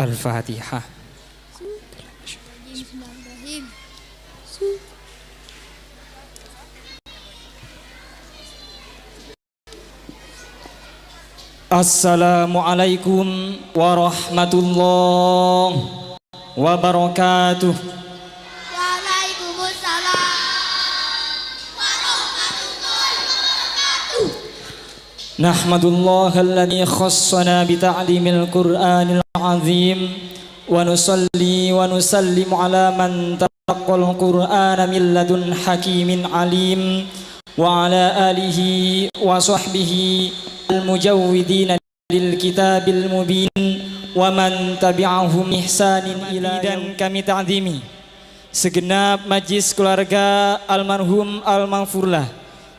Al-Fatihah. Assalamualaikum warahmatullahi wabarakatuh. Waalaikumsalam warahmatullahi wabarakatuh. Nahmadullah alladzi khassana bi ta'limil Qur'anil azim wa nusalli wa nusallimu ala man talaqqal Qur'ana min ladun hakimin alim wa ala alihi wa sahbihi al-mujawwidina lil kitabil mubin wa man tabi'ahum ihsanin ila dan kami ta'zimi segenap majlis keluarga almarhum al-maghfurlah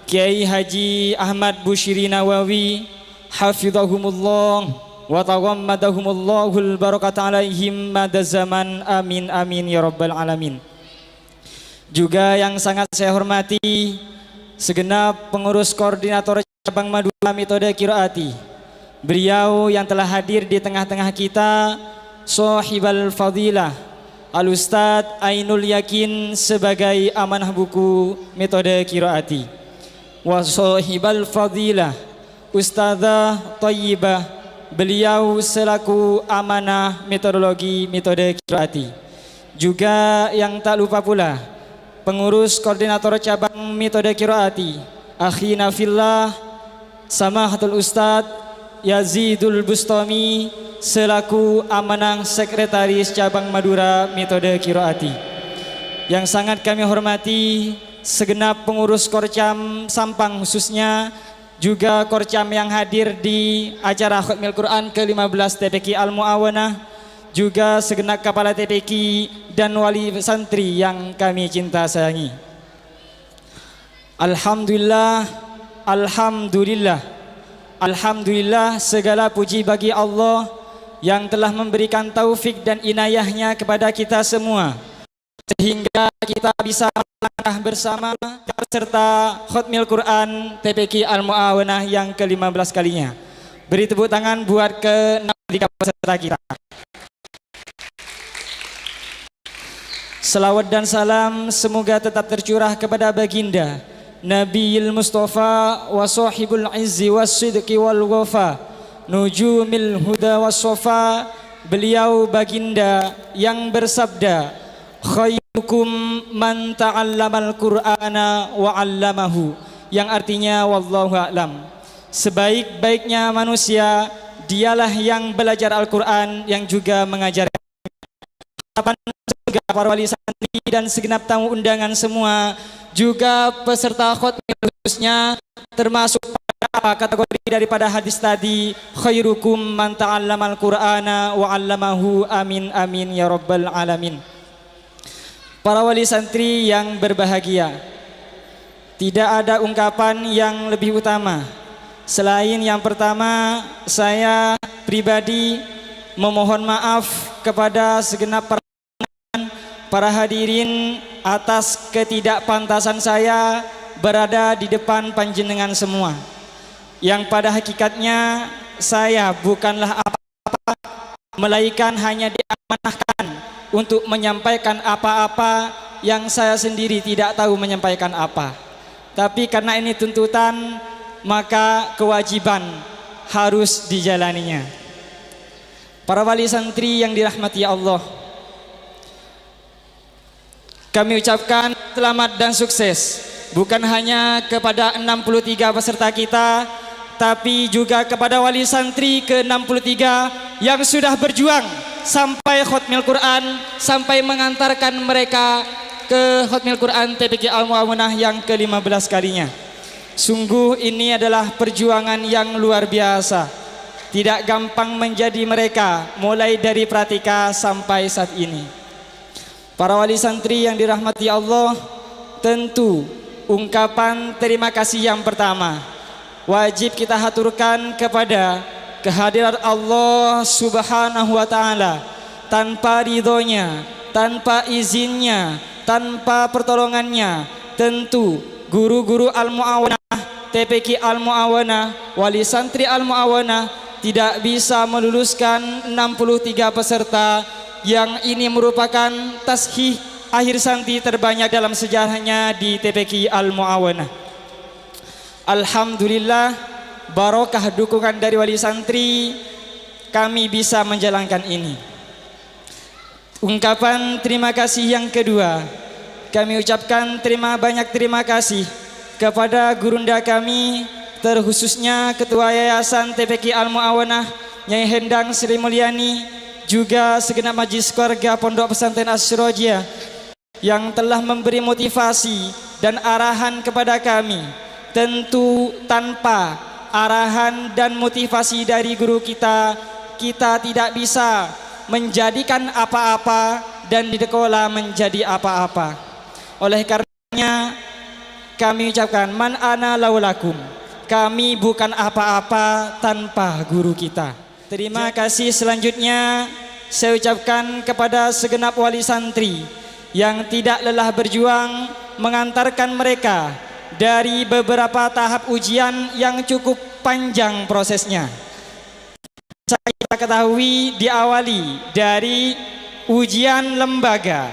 Kiai Haji Ahmad Bushiri Nawawi hafizahumullah wa taghammadahumullahul barakata alaihim madaz zaman, amin amin ya rabbal alamin. Juga yang sangat saya hormati segenap pengurus koordinator cabang Madura metode Qiraati, beliau yang telah hadir di tengah-tengah kita, Sohibal Fadilah Al-Ustadz Ainul Yakin sebagai amanah buku metode Qiraati, wa Sohibal Fadilah Ustadzah Thayyibah, beliau selaku amanah metodologi metode Qiraati. Juga yang tak lupa pula pengurus koordinator cabang metode Qiraati, akhina fillah Samahatul Ustadz Yazidul Bustami selaku amanah sekretaris cabang Madura metode Qiraati. Yang sangat kami hormati segenap pengurus Korcam Sampang, khususnya juga Korcam yang hadir di acara Khatmil Quran ke-15 TPQ Al-Mu'awanah, juga segenap kepala TPQ dan wali santri yang kami cinta sayangi. Alhamdulillah, alhamdulillah, alhamdulillah, segala puji bagi Allah yang telah memberikan taufik dan inayahnya kepada kita semua sehingga kita bisa melangkah bersama serta Khatmil Quran TPQ Al-Mu'awanah yang ke-15 kalinya. Beri tepuk tangan buat ke-6 peserta kita. Selawat dan salam semoga tetap tercurah kepada baginda Nabiil Mustafa wa sahibul izzi was sidqi wal wafa, nujumil huda was sofa, beliau baginda yang bersabda, khairukum man ta'allamal qur'ana wa 'allamahu, yang artinya wallahu a'lam, sebaik-baiknya manusia dialah yang belajar Al-Qur'an yang juga mengajarkan. Harapan surga para wali santri dan segenap tamu undangan semua, juga peserta khotmil khususnya, termasuk pada kategori daripada hadis tadi, khairukum man ta'allamal qur'ana wa 'allamahu, amin amin ya rabbal alamin. Para wali santri yang berbahagia, tidak ada ungkapan yang lebih utama selain yang pertama, saya pribadi memohon maaf kepada segenap para hadirin atas ketidakpantasan saya berada di depan panjenengan semua, yang pada hakikatnya saya bukanlah apa-apa melainkan hanya diamanahkan untuk menyampaikan apa-apa yang saya sendiri tidak tahu menyampaikan apa. Tapi karena ini tuntutan, maka kewajiban harus dijalaninya. Para wali santri yang dirahmati Allah, kami ucapkan selamat dan sukses bukan hanya kepada 63 peserta kita, tapi juga kepada wali santri ke-63 yang sudah berjuang sampai Khatmil Quran, sampai mengantarkan mereka ke Khatmil Quran TPQ Al-Mu'awanah yang ke-15 kalinya. Sungguh ini adalah perjuangan yang luar biasa. Tidak gampang menjadi mereka mulai dari pratika sampai saat ini. Para wali santri yang dirahmati Allah, tentu ungkapan terima kasih yang pertama wajib kita haturkan kepada kehadiran Allah Subhanahu wa Ta'ala. Tanpa ridhonya, tanpa izinnya, tanpa pertolongannya, tentu guru-guru Al-Mu'awanah, TPQ Al-Mu'awanah, wali santri Al-Mu'awanah tidak bisa meluluskan 63 peserta yang ini merupakan tashih akhir santi terbanyak dalam sejarahnya di TPQ Al-Mu'awanah. Alhamdulillah, barokah dukungan dari wali santri kami bisa menjalankan ini. Ungkapan terima kasih yang kedua, kami ucapkan banyak terima kasih kepada gurunda kami, terkhususnya Ketua Yayasan TPQ Al-Mu'awanah Nyai Hendang Sri Mulyani, juga segenap majlis keluarga Pondok Pesantren Asy-Syirojiyah yang telah memberi motivasi dan arahan kepada kami. Tentu tanpa arahan dan motivasi dari guru kita, kita tidak bisa menjadikan apa-apa dan di sekolah menjadi apa-apa. Oleh karenanya kami ucapkan man ana laulakum, kami bukan apa-apa tanpa guru kita. Terima kasih. Selanjutnya saya ucapkan kepada segenap wali santri yang tidak lelah berjuang mengantarkan mereka dari beberapa tahap ujian yang cukup panjang prosesnya. Kita ketahui diawali dari ujian lembaga.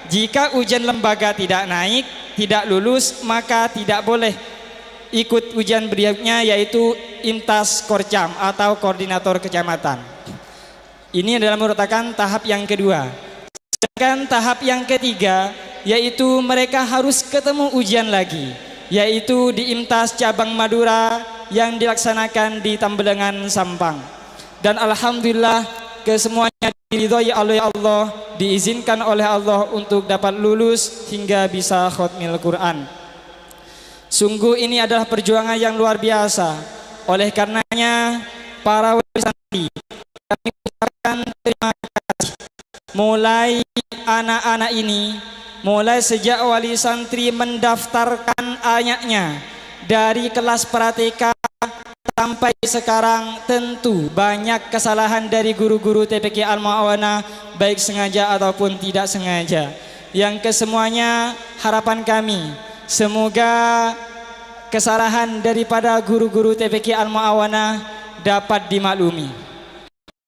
Jika ujian lembaga tidak naik, tidak lulus, maka tidak boleh ikut ujian berikutnya, yaitu Imtas Korcam atau koordinator kecamatan. Ini adalah merupakan tahap yang kedua. Sedangkan tahap yang ketiga, yaitu mereka harus ketemu ujian lagi, yaitu di Imtas Cabang Madura yang dilaksanakan di Tambelengan Sampang. Dan alhamdulillah kesemuanya diridhoi oleh Allah, diizinkan oleh Allah untuk dapat lulus hingga bisa khatmil Quran. Sungguh ini adalah perjuangan yang luar biasa. Oleh karenanya para wali santri, kami ucapkan terima kasih. Mulai anak-anak ini, mulai sejak wali santri mendaftarkan anaknya dari kelas pratika sampai sekarang, tentu banyak kesalahan dari guru-guru TPQ Al-Mu'awanah, baik sengaja ataupun tidak sengaja. Yang kesemuanya harapan kami, semoga kesalahan daripada guru-guru TPQ Al-Mu'awanah dapat dimaklumi.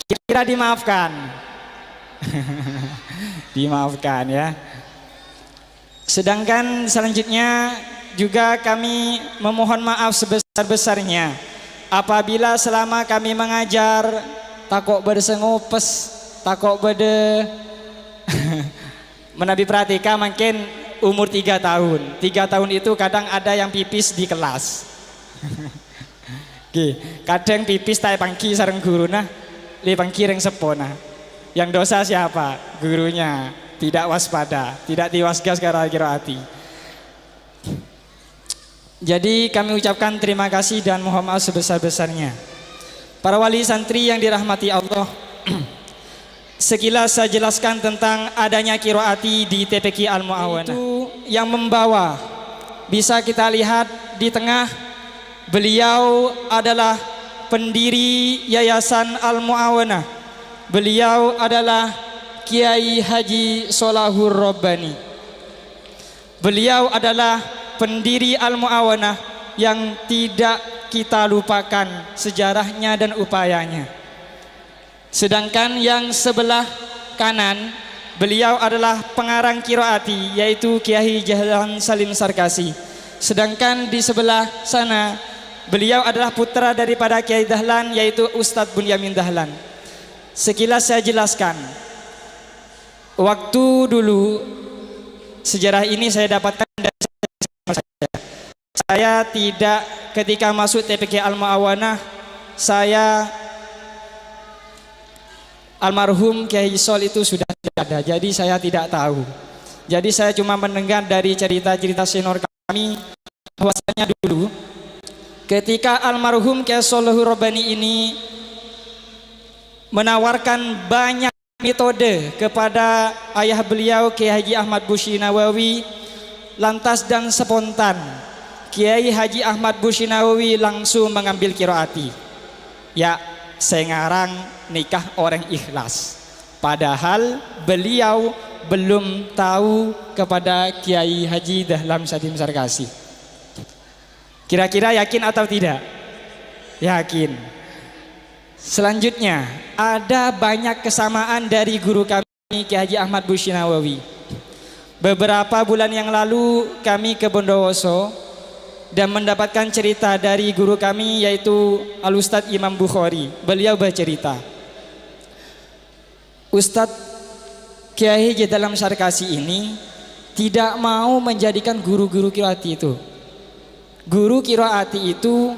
Kira-kira dimaafkan. Dimaafkan ya. Sedangkan selanjutnya juga kami memohon maaf sebesar-besarnya apabila selama kami mengajar takok bersengopes, takok bede menabi pratika makin umur 3 tahun. 3 tahun itu kadang ada yang pipis di kelas. Kadang pipis tay pangki sareng guruna, li pangki reng sepona. Yang dosa siapa? Gurunya. Tidak waspada, tidak diwasgas karena kiraati. Jadi kami ucapkan terima kasih dan mohon maaf sebesar-besarnya. Para wali santri yang dirahmati Allah, sekilas saya jelaskan tentang adanya qiraati di TPQ Al-Mu'awanah. Itu yang membawa, bisa kita lihat di tengah, beliau adalah pendiri Yayasan Al-Mu'awanah. Beliau adalah Kiai Haji Sholahur Rabbani. Beliau adalah pendiri Al-Mu'awanah yang tidak kita lupakan sejarahnya dan upayanya. Sedangkan yang sebelah kanan, beliau adalah pengarang qiraati, yaitu Kiai Dahlan Salim Sarkasi. Sedangkan di sebelah sana, beliau adalah putra daripada Kiai Dahlan, yaitu Ustadz Bunyamin Dahlan. Sekilas saya jelaskan. Waktu dulu sejarah ini saya dapatkan dari saya tidak, ketika masuk TPQ Al-Mu'awanah, saya almarhum Kiai Sol itu sudah tidak ada, jadi saya tidak tahu. Jadi saya cuma mendengar dari cerita-cerita senior kami bahwasanya dulu ketika almarhum Kiai Sholahur Rabbani ini menawarkan banyak metode kepada ayah beliau Kiai Haji Ahmad Bushri Nawawi, lantas dan spontan Kiai Haji Ahmad Bushri Nawawi langsung mengambil qiraati. Ya, saya ngarang nikah orang ikhlas. Padahal beliau belum tahu kepada Kiai Haji Dahlan Salim Sarkasi. Kira-kira yakin atau tidak? Yakin. Selanjutnya, ada banyak kesamaan dari guru kami Kiai Haji Ahmad Busy Nawawi. Beberapa bulan yang lalu kami ke Bondowoso dan mendapatkan cerita dari guru kami yaitu Al-Ustadz Imam Bukhari. Beliau bercerita, Ustadz Kiai Haji dalam Sarkasi ini tidak mau menjadikan guru-guru qiraati itu. Guru qiraati itu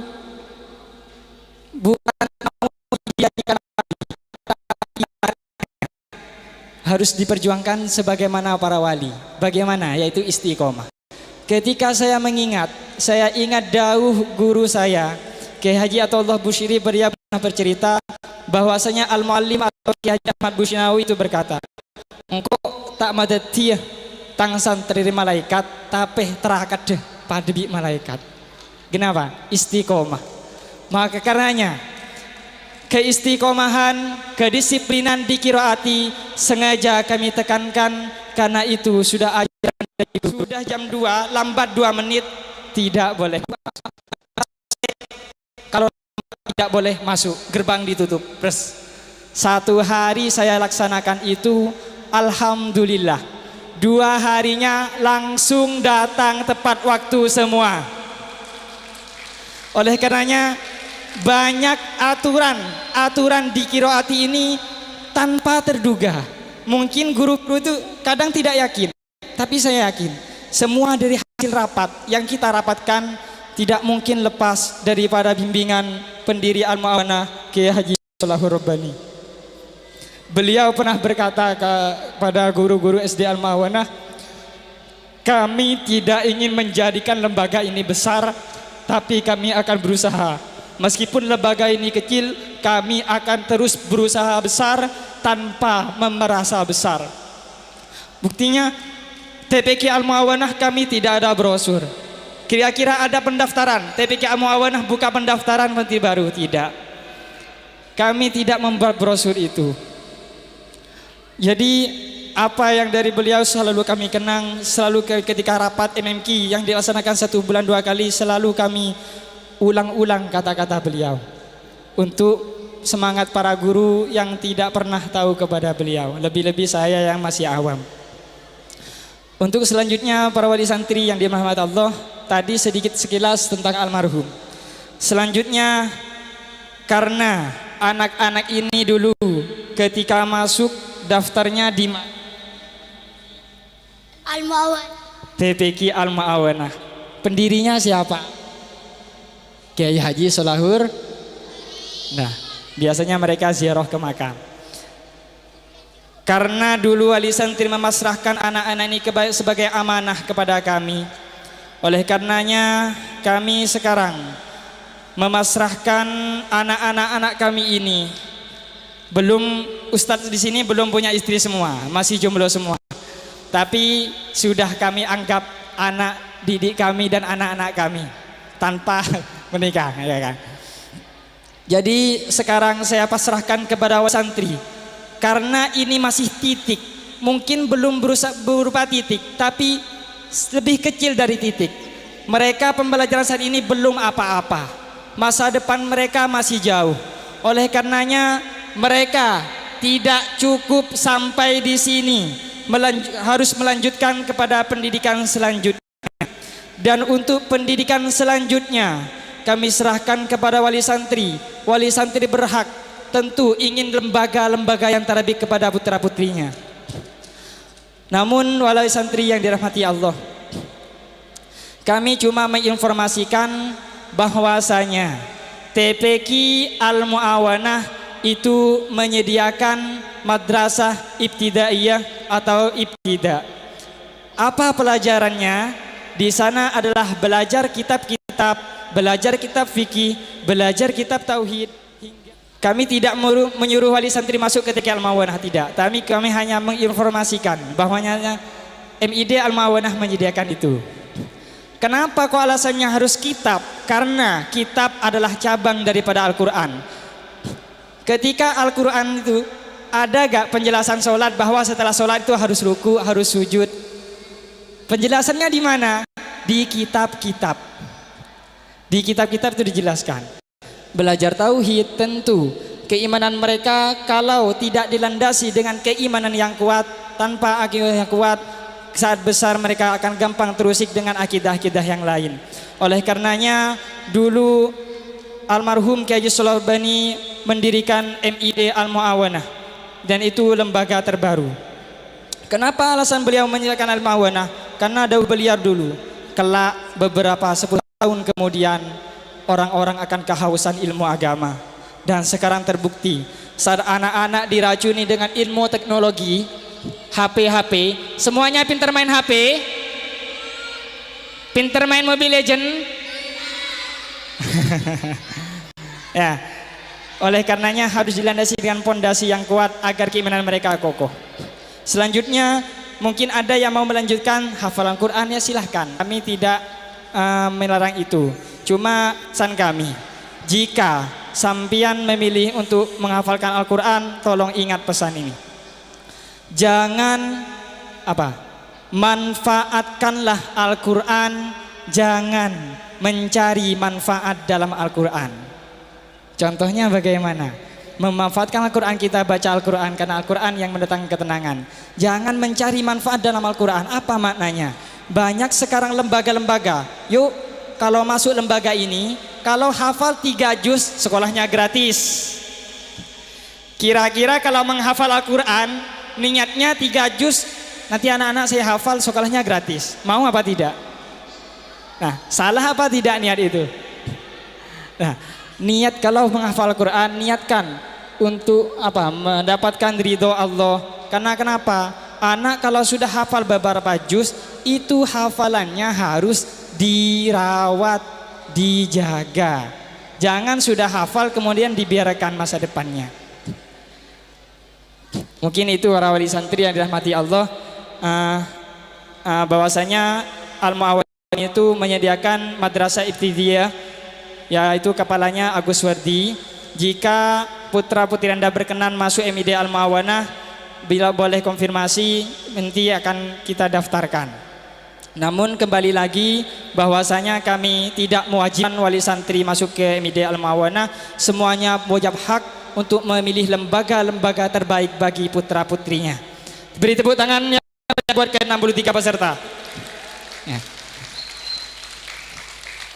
bukan mau dijadikan, harus diperjuangkan sebagaimana para wali. Bagaimana? Yaitu istiqomah. Ketika saya mengingat, saya ingat dawuh guru saya Kiai Haji Athaullah Busyiri, beliau pernah bercerita bahwasanya Al-Muallim atau Kiai Haji Ahmad Busy Nawawi itu berkata, engkau tak madatiah tangsan terima malaikat tapi terakat deh padebi malaikat. Kenapa? Istiqomah. Maka karenanya keistiqomahan, kedisiplinan di qiraati sengaja kami tekankan, karena itu sudah ajaran dari guru. Sudah jam 2, lambat 2 menit tidak boleh. Kalau tidak boleh masuk, gerbang ditutup. Pres. 1 hari saya laksanakan itu, alhamdulillah 2 harinya langsung datang tepat waktu semua. Oleh karenanya banyak aturan di qiraati ini tanpa terduga. Mungkin guru-guru itu kadang tidak yakin, tapi saya yakin semua dari hasil rapat yang kita rapatkan tidak mungkin lepas daripada bimbingan pendiri Al-Mu'awanah Kiai Haji Sholahur Rabbani. Beliau pernah berkata kepada guru-guru SD Al-Mu'awanah, kami tidak ingin menjadikan lembaga ini besar, tapi kami akan berusaha. Meskipun lembaga ini kecil, kami akan terus berusaha besar tanpa merasa besar. Buktinya TPQ Al-Mu'awanah kami tidak ada brosur. Kira-kira ada pendaftaran, TPQ Al-Mu'awanah buka pendaftaran menteri baru? Tidak. Kami tidak membuat brosur itu. Jadi apa yang dari beliau selalu kami kenang, selalu ketika rapat MMQ yang dilaksanakan 1 bulan 2 kali, selalu kami ulang-ulang kata-kata beliau untuk semangat para guru yang tidak pernah tahu kepada beliau, lebih-lebih saya yang masih awam. Untuk selanjutnya para wali santri yang dirahmati Allah, tadi sedikit sekilas tentang almarhum. Selanjutnya, karena anak-anak ini dulu ketika masuk daftarnya di Al-Mu'awanah. TPQ Al-Mu'awanah, pendirinya siapa? Kiai Haji Sholahur. Nah, biasanya mereka ziarah ke makam. Karena dulu wali santri memasrahkan anak-anak ini sebagai amanah kepada kami, oleh karenanya kami sekarang memasrahkan anak-anak kami ini. Belum, Ustadz di sini belum punya istri semua, masih jomblo semua. Tapi sudah kami anggap anak didik kami dan anak-anak kami tanpa menikah, ya kan? Jadi sekarang saya pasrahkan kepada wali santri, karena ini masih titik, mungkin belum berupa titik, tapi lebih kecil dari titik. Mereka pembelajaran saat ini belum apa-apa, masa depan mereka masih jauh. Oleh karenanya mereka tidak cukup sampai di sini, harus melanjutkan kepada pendidikan selanjutnya. Dan untuk pendidikan selanjutnya kami serahkan kepada wali santri. Wali santri berhak tentu ingin lembaga-lembaga yang terlebih kepada putra-putrinya. Namun wali santri yang dirahmati Allah, kami cuma menginformasikan bahwasanya TPQ Al-Mu'awanah itu menyediakan madrasah ibtidaiyah atau ibtida. Apa pelajarannya? Di sana adalah belajar kitab-kitab, belajar kitab fikih, belajar kitab tauhid. Kami tidak menyuruh wali santri masuk ke TPQ Al-Mu'awanah, tidak. Tapi kami hanya menginformasikan bahwanya MID Al-Mu'awanah menyediakan itu. Kenapa kok alasannya harus kitab? Karena kitab adalah cabang daripada Al-Quran. Ketika Al-Quran itu ada gak penjelasan sholat bahwa setelah sholat itu harus ruku, harus sujud? Penjelasannya di mana? Di kitab-kitab. Di kitab-kitab itu dijelaskan. Belajar tauhid tentu Keimanan mereka kalau tidak dilandasi dengan keimanan yang kuat, tanpa akidah yang kuat, saat besar mereka akan gampang terusik dengan akidah-akidah yang lain. Oleh karenanya dulu almarhum Kiai Shalal Bani mendirikan MID Al-Mu'awanah, dan itu lembaga terbaru. Kenapa alasan beliau mendirikan Al-Mu'awanah? Karena dahulu beliau dulu, kelak beberapa 10 tahun kemudian orang-orang akan kehausan ilmu agama. Dan sekarang terbukti saat anak-anak diracuni dengan ilmu teknologi, HP, semuanya pintar main HP, pintar main Mobile Legend. Ya, oleh karenanya harus dilandasi dengan pondasi yang kuat agar keimanan mereka kokoh. Selanjutnya mungkin ada yang mau melanjutkan hafalan Quran, ya silahkan, kami tidak melarang itu. Cuma pesan kami, jika sampian memilih untuk menghafalkan Al-Quran, tolong ingat pesan ini. Jangan manfaatkanlah Al-Quran, jangan mencari manfaat dalam Al-Quran. Contohnya bagaimana? Memanfaatkan Al-Quran, kita baca Al-Quran karena Al-Quran yang mendatangkan ketenangan. Jangan mencari manfaat dalam Al-Quran. Apa maknanya? Banyak sekarang lembaga-lembaga, yuk kalau masuk lembaga ini, kalau hafal 3 juz sekolahnya gratis. Kira-kira kalau menghafal Al-Quran niatnya 3 juz, nanti anak-anak saya hafal sekolahnya gratis, mau apa tidak? Nah, salah apa tidak niat itu? Nah, niat kalau menghafal Al-Quran, niatkan untuk mendapatkan ridho Allah. Karena kenapa? Anak kalau sudah hafal beberapa juz, itu hafalannya harus dirawat, dijaga. Jangan sudah hafal kemudian dibiarkan masa depannya. Mungkin itu para wali santri yang dirahmati Allah, bahwasanya Al-Mu'awanah itu menyediakan madrasah ibtidaiyah, yaitu kepalanya Agus Wardi. Jika putra putri Anda berkenan masuk MID Al-Mu'awanah, bila boleh konfirmasi nanti akan kita daftarkan. Namun kembali lagi bahwasanya kami tidak mewajibkan wali santri masuk ke MID Al-Mu'awanah. Semuanya wajib hak untuk memilih lembaga-lembaga terbaik bagi putra putrinya. Beri tepuk tangan buat ke 63 peserta. Ya.